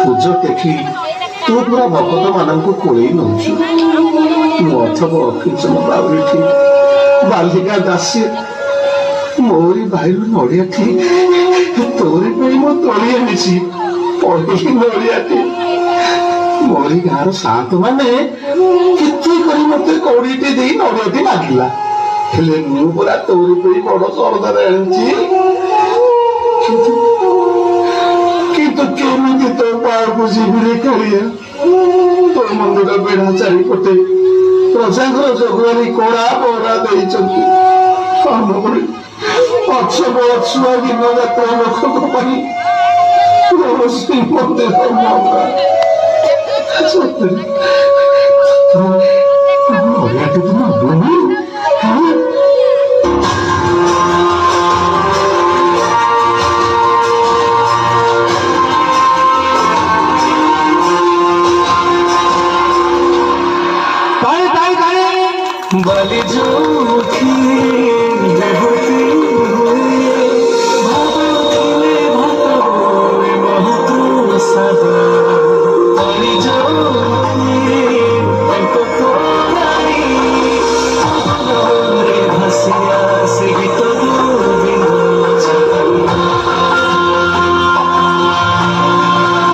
ପୂଜ ଦେଖି ତୁ ପୁରା ଭକ୍ତ ମାନଙ୍କୁ କୋଳେଇ ନଉଛୁ। ମୁଁ ଅଥବ ଅକିଚନ ବାଉରୀଠି ବାଲିକା ଦାସୀ ମୋରି ଭାଇରୁ ନଡ଼ିଆଠି ତୋରି ପାଇଁ ମୁଁ ତୋଳି ଆଣିଛି। ପଢି ନଡ଼ିଆଠି ମୋରି ଗାଁର ସାନ୍ତ ମାନେ କେତେ କରି ମତେ କଉଡ଼ିଟେ ଦେଇ ନଡ଼ିଆଟି ମାଗିଲା, ହେଲେ ମୁଁ ପୁରା ତୋରି ପାଇଁ ବଡ ସରଦାର ଆଣିଛି। କିନ୍ତୁ କେମିତି ତୋ ପାଳକୁ ଯିବିରେ କାଳିଆ? ତୋ ମନ୍ଦିର ବେଢା ଚାରିପଟେ ପ୍ରଜାଙ୍କର ଜଗୁଆରୀ କଳା ପହରା ଦେଇଛନ୍ତି। ଅନୁଭଳି ଅଛବ ଅଛୁଆ ଦିନ ଯାତ୍ରା ଲୋକଙ୍କ ପାଇଁ ଶ୍ରୀମନ୍ଦିର ସତରେ